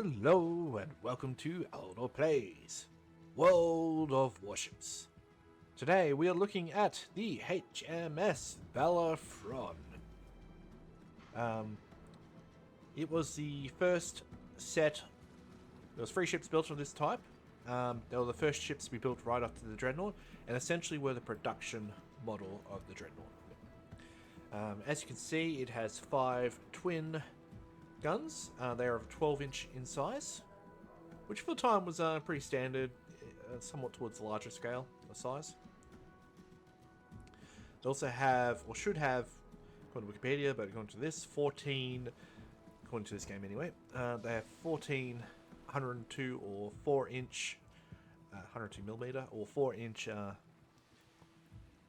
Hello and welcome to Eledor Plays World of Warships. Today we are looking at the HMS Bellerophon. It was the first set. There was 3 ships built of this type. They were the first ships to be built right after the Dreadnought, and essentially were the production model of the Dreadnought. As you can see, it has 5 twin guns. They are of 12-inch in size, which for the time was pretty standard, somewhat towards the larger scale of size. They also have, or should have, according to Wikipedia, but according to this, 14, according to this game anyway, they have 14 102 or 4-inch, 102 millimeter or 4-inch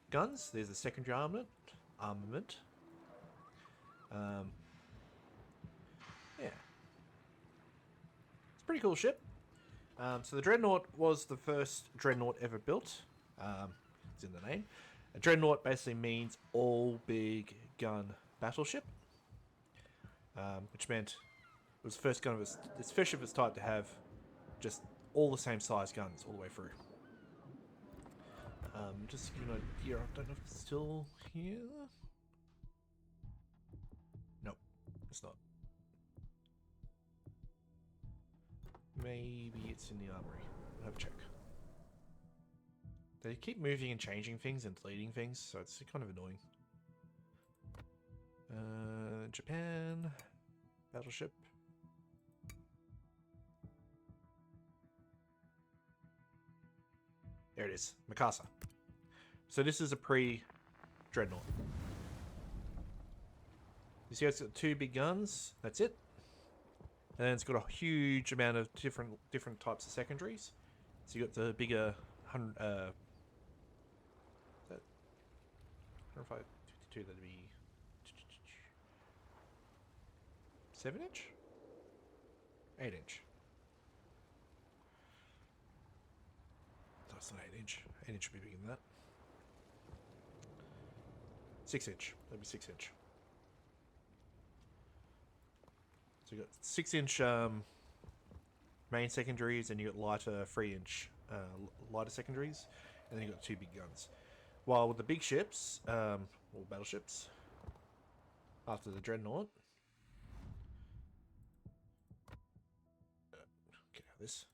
guns. There's a secondary armament. Yeah. It's a pretty cool ship. So the Dreadnought was the first Dreadnought ever built. It's in the name. A Dreadnought basically means all big gun battleship. Which meant it was the first gun of its first ship of its type to have just all the same size guns all the way through. Just you know, here, I don't know if it's still here. Nope, it's not. Maybe it's in the armory. I'll have a check. They keep moving and changing things and deleting things, so it's kind of annoying. Japan. Battleship. There it is. Mikasa. So this is a pre-Dreadnought. You see it's got 2 big guns. That's it. And then it's got a huge amount of different types of secondaries. So you got the bigger 152, that'd be 7-inch? 8-inch. That's not 8-inch. 8-inch would be bigger than that. 6-inch. That'd be 6-inch. So you got 6-inch main secondaries, and you got lighter 3-inch lighter secondaries, and then you got 2 big guns. While with the big ships, or battleships, after the Dreadnought, get out of this.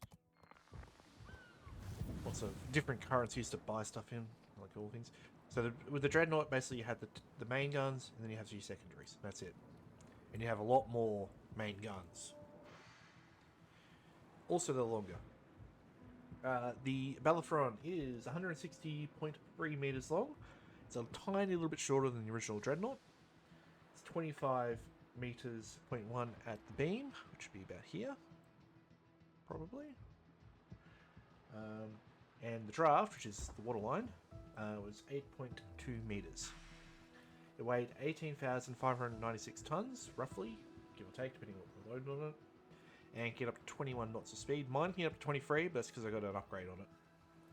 Lots of different currencies to buy stuff in, like all things. So with the Dreadnought, basically you had the main guns, and then you have 2 secondaries. That's it. And you have a lot more main guns. Also, they're longer. The Bellerophon is 160.3 meters long. It's a tiny little bit shorter than the original Dreadnought. It's 25 meters, 0.1 at the beam, which would be about here, probably. And the draft, which is the waterline, was 8.2 meters. It weighed 18,596 tons, roughly, give or take, depending on what the load on it, and get up to 21 knots of speed. Mine can get up to 23, but that's because I got an upgrade on it,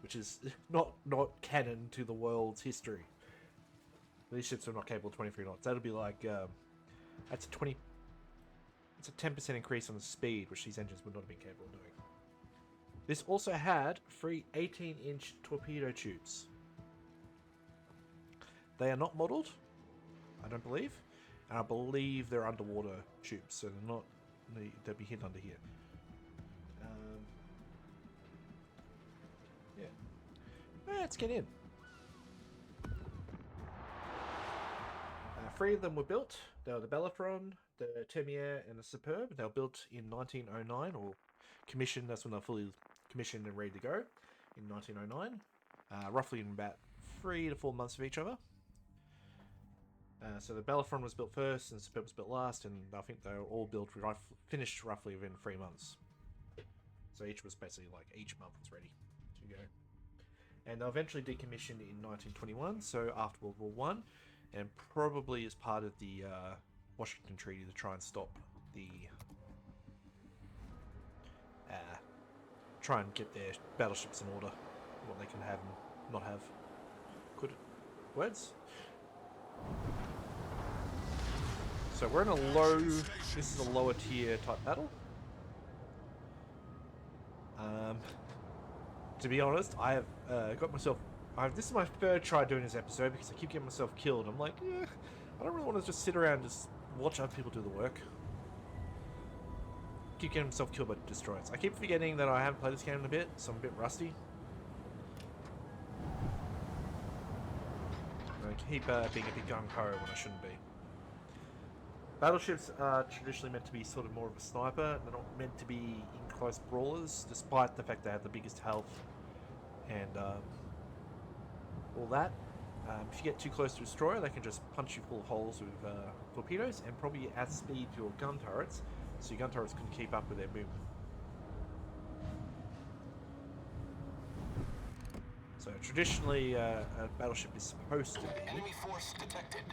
which is not canon to the world's history. These ships are not capable of 23 knots. That'll be like that's a 10% increase on the speed, which these engines would not have been capable of doing. This also had 3 18-inch torpedo tubes. They are not modelled, I don't believe, and I believe they're underwater tubes, so they're not. They'll be hidden under here. Yeah. Let's get in. 3 of them were built. They were the Bellerophon, the Termier, and the Superb. They were built in 1909, or commissioned. That's when they're fully commissioned and ready to go in 1909. Roughly in about 3 to 4 months of each other. So the Bellerophon was built first, and the Superb was built last, and I think they were all built finished roughly within 3 months. So each was basically like each month was ready to go. And they were eventually decommissioned in 1921, so after World War One, and probably as part of the Washington Treaty to try and stop the try and get their battleships in order, what they can have and not have. Could it? Words? So we're in a low, this is a lower tier type battle. To be honest, I have got myself. This is my third try doing this episode because I keep getting myself killed. I'm like, yeah, I don't really want to just sit around and just watch other people do the work. Keep getting myself killed by destroyers. I keep forgetting that I haven't played this game in a bit, so I'm a bit rusty. I keep being a bit gung-ho when I shouldn't be. Battleships are traditionally meant to be sort of more of a sniper. They're not meant to be in close brawlers, despite the fact they have the biggest health and all that. If you get too close to a destroyer, they can just punch you full of holes with torpedoes and probably outspeed your gun turrets, so your gun turrets can keep up with their movement. So traditionally, a battleship is supposed to be enemy force detected.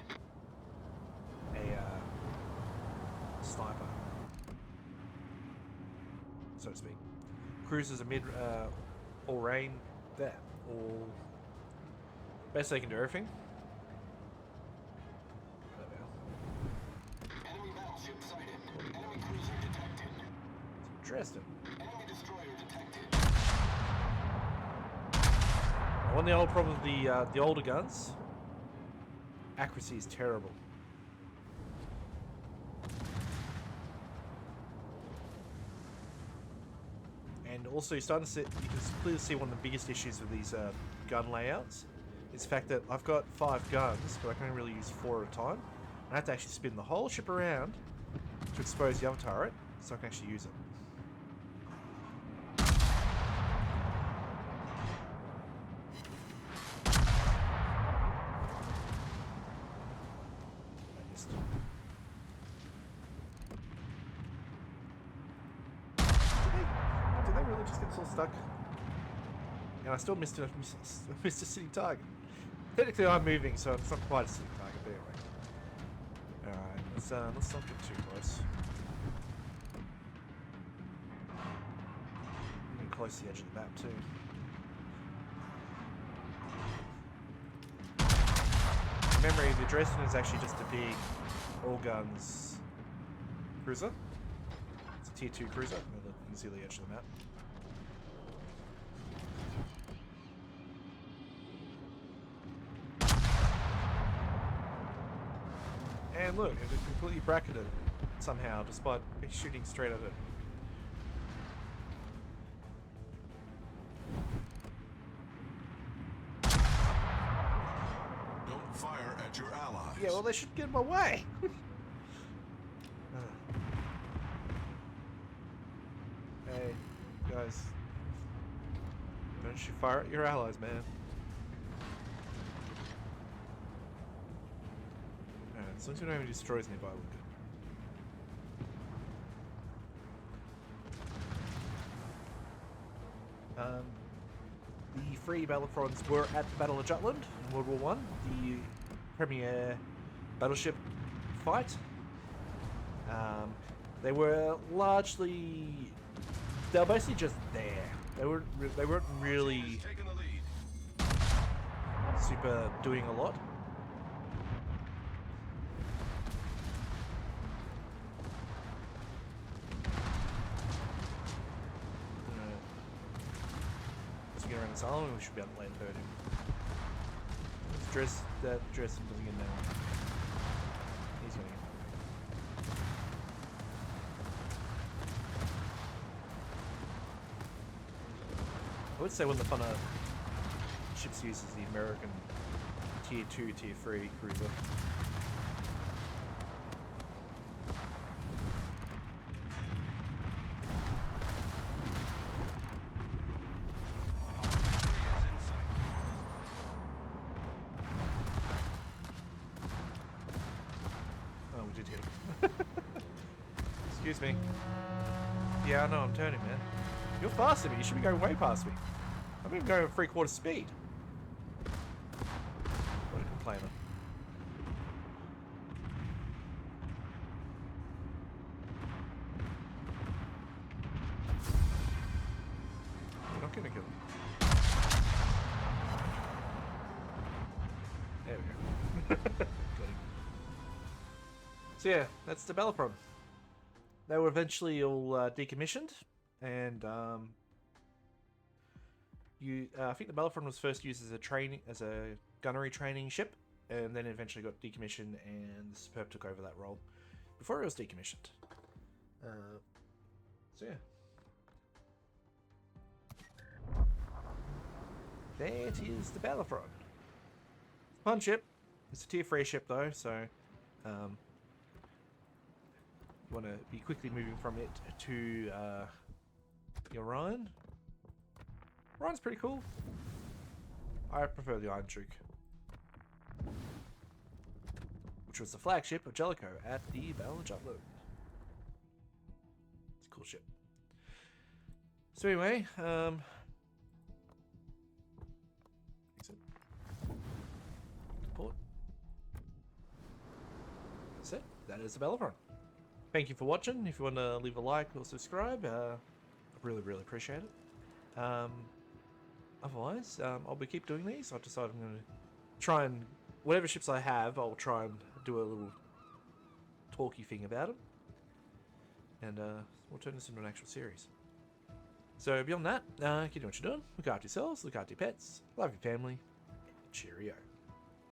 A sniper, so to speak. Cruisers are mid, all rain, there, all best they can do everything. There we are. Enemy battleship sighted. Enemy cruiser detected. Interesting. Enemy destroyer detected. One of the old problem with the older guns, accuracy is terrible. And also, you're starting to see, you can clearly see one of the biggest issues with these gun layouts is the fact that I've got 5 guns, but I can only really use 4 at a time. I have to actually spin the whole ship around to expose the other turret, so I can actually use it. Did they really just get so stuck? And I still missed a sitting target. Technically I'm moving, so it's not quite a sitting target, but anyway. Alright, let's not get too close. I'm getting close to the edge of the map too. Memory, the Dresden is actually just a big all-guns cruiser. It's a tier 2 cruiser. You can see the edge of the map. And look, it was completely bracketed somehow, despite me shooting straight at it. Don't fire at your allies. Yeah, well, they should get in my way. Hey, guys. Don't you fire at your allies, man. Alright, as long as we don't have any destroyers nearby, we're good. The free Battlefronts were at the Battle of Jutland in World War One, the premier battleship fight. They were largely, they were basically just there. They weren't really Taking the lead. super doing a lot. As we get around this island, we should be able to land hurt him. That dress doesn't get down. He's gonna get. I would say one of the funner ships to use is the American tier 2, tier 3 cruiser. Oh, we did hit him. Excuse me. Yeah, I know, I'm turning, man. You're faster than me. You should be going way past me. I'm even going at 3/4 speed. What a complainer. You're not gonna kill him. There we go. Got him. So yeah, that's the Bellerophon. They were eventually all decommissioned, and I think the Bellerophon was first used as a gunnery training ship, and then eventually got decommissioned, and the Superb took over that role before it was decommissioned. So yeah. That is the Bellerophon. Fun ship. It's a tier 3 ship though, so you want to be quickly moving from it to the Orion. Orion's pretty cool. I prefer the Iron Duke, which was the flagship of Jellicoe at the Battle of Jutland. It's a cool ship. So anyway, exit. Port. That's it. That is the Bellerophon. Thank you for watching. If you want to leave a like or subscribe, I really appreciate it. Otherwise, I'll keep doing these. I've decided I'm going to try and, whatever ships I have, I'll try and do a little talky thing about them. And we'll turn this into an actual series. So beyond that, keep doing what you're doing. Look after yourselves, look after your pets, love your family, and cheerio.